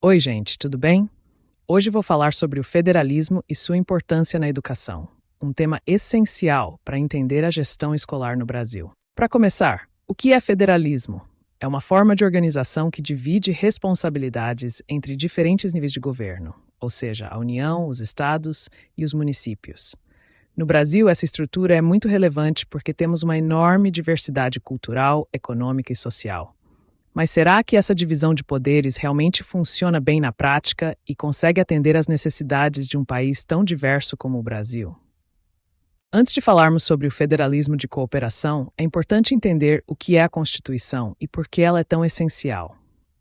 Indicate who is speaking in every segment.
Speaker 1: Oi, gente, tudo bem? Hoje vou falar sobre o federalismo e sua importância na educação, um tema essencial para entender a gestão escolar no Brasil. Para começar, o que é federalismo? É uma forma de organização que divide responsabilidades entre diferentes níveis de governo, ou seja, a União, os estados e os municípios. No Brasil, essa estrutura é muito relevante porque temos uma enorme diversidade cultural, econômica e social. Mas será que essa divisão de poderes realmente funciona bem na prática e consegue atender às necessidades de um país tão diverso como o Brasil? Antes de falarmos sobre o federalismo de cooperação, é importante entender o que é a Constituição e por que ela é tão essencial.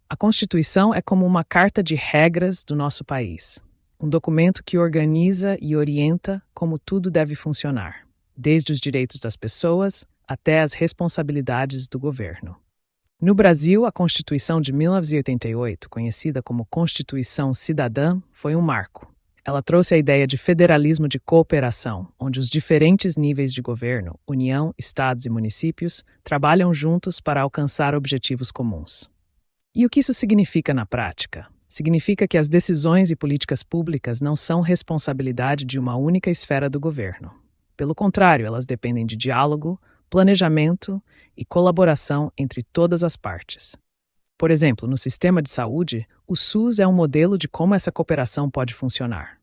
Speaker 1: A Constituição é como uma carta de regras do nosso país, um documento que organiza e orienta como tudo deve funcionar, desde os direitos das pessoas até as responsabilidades do governo. No Brasil, a Constituição de 1988, conhecida como Constituição Cidadã, foi um marco. Ela trouxe a ideia de federalismo de cooperação, onde os diferentes níveis de governo, União, estados e municípios, trabalham juntos para alcançar objetivos comuns. E o que isso significa na prática? Significa que as decisões e políticas públicas não são responsabilidade de uma única esfera do governo. Pelo contrário, elas dependem de diálogo, planejamento e colaboração entre todas as partes. Por exemplo, no sistema de saúde, o SUS é um modelo de como essa cooperação pode funcionar.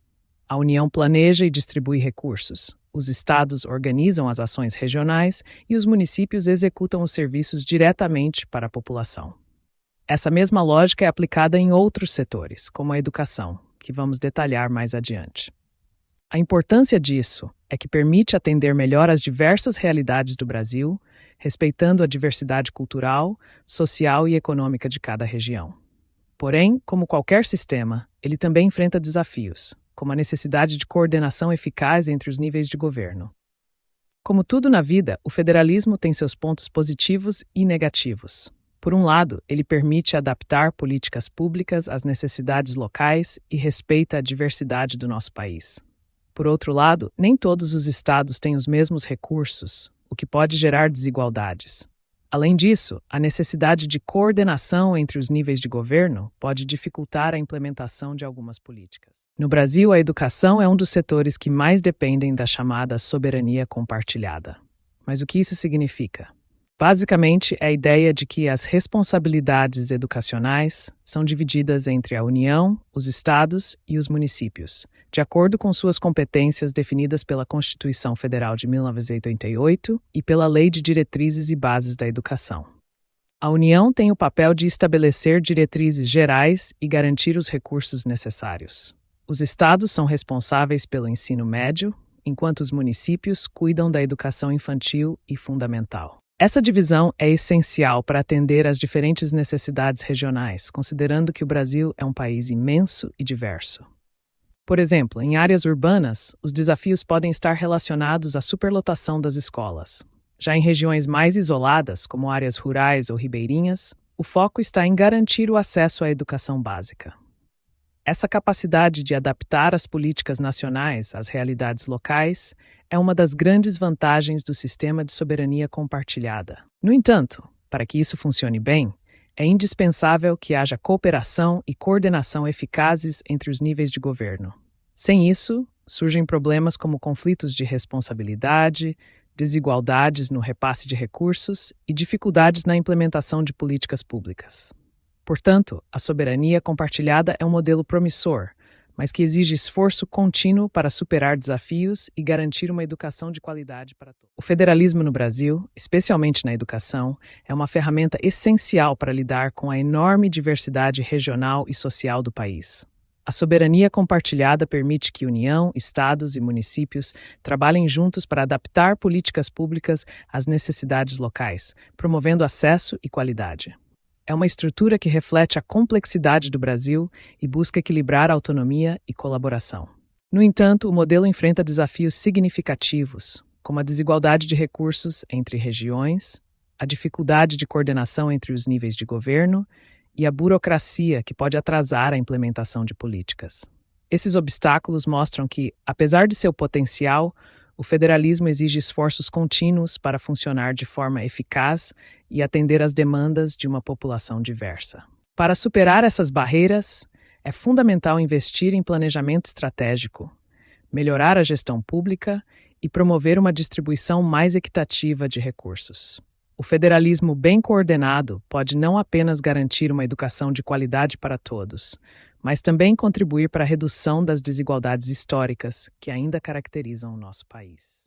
Speaker 1: A União planeja e distribui recursos, os estados organizam as ações regionais e os municípios executam os serviços diretamente para a população. Essa mesma lógica é aplicada em outros setores, como a educação, que vamos detalhar mais adiante. A importância disso é que permite atender melhor às diversas realidades do Brasil, respeitando a diversidade cultural, social e econômica de cada região. Porém, como qualquer sistema, ele também enfrenta desafios, como a necessidade de coordenação eficaz entre os níveis de governo. Como tudo na vida, o federalismo tem seus pontos positivos e negativos. Por um lado, ele permite adaptar políticas públicas às necessidades locais e respeita a diversidade do nosso país. Por outro lado, nem todos os estados têm os mesmos recursos, o que pode gerar desigualdades. Além disso, a necessidade de coordenação entre os níveis de governo pode dificultar a implementação de algumas políticas. No Brasil, a educação é um dos setores que mais dependem da chamada soberania compartilhada. Mas o que isso significa? Basicamente, é a ideia de que as responsabilidades educacionais são divididas entre a União, os estados e os municípios, de acordo com suas competências definidas pela Constituição Federal de 1988 e pela Lei de Diretrizes e Bases da Educação. A União tem o papel de estabelecer diretrizes gerais e garantir os recursos necessários. Os estados são responsáveis pelo ensino médio, enquanto os municípios cuidam da educação infantil e fundamental. Essa divisão é essencial para atender às diferentes necessidades regionais, considerando que o Brasil é um país imenso e diverso. Por exemplo, em áreas urbanas, os desafios podem estar relacionados à superlotação das escolas. Já em regiões mais isoladas, como áreas rurais ou ribeirinhas, o foco está em garantir o acesso à educação básica. Essa capacidade de adaptar as políticas nacionais às realidades locais é uma das grandes vantagens do sistema de soberania compartilhada. No entanto, para que isso funcione bem, é indispensável que haja cooperação e coordenação eficazes entre os níveis de governo. Sem isso, surgem problemas como conflitos de responsabilidade, desigualdades no repasse de recursos e dificuldades na implementação de políticas públicas. Portanto, a soberania compartilhada é um modelo promissor, mas que exige esforço contínuo para superar desafios e garantir uma educação de qualidade para todos. O federalismo no Brasil, especialmente na educação, é uma ferramenta essencial para lidar com a enorme diversidade regional e social do país. A soberania compartilhada permite que União, estados e municípios trabalhem juntos para adaptar políticas públicas às necessidades locais, promovendo acesso e qualidade. É uma estrutura que reflete a complexidade do Brasil e busca equilibrar a autonomia e colaboração. No entanto, o modelo enfrenta desafios significativos, como a desigualdade de recursos entre regiões, a dificuldade de coordenação entre os níveis de governo e a burocracia que pode atrasar a implementação de políticas. Esses obstáculos mostram que, apesar de seu potencial, o federalismo exige esforços contínuos para funcionar de forma eficaz e atender às demandas de uma população diversa. Para superar essas barreiras, É fundamental investir em planejamento estratégico, melhorar a gestão pública e promover uma distribuição mais equitativa de recursos. O federalismo bem coordenado pode não apenas garantir uma educação de qualidade para todos, mas também contribuir para a redução das desigualdades históricas que ainda caracterizam o nosso país.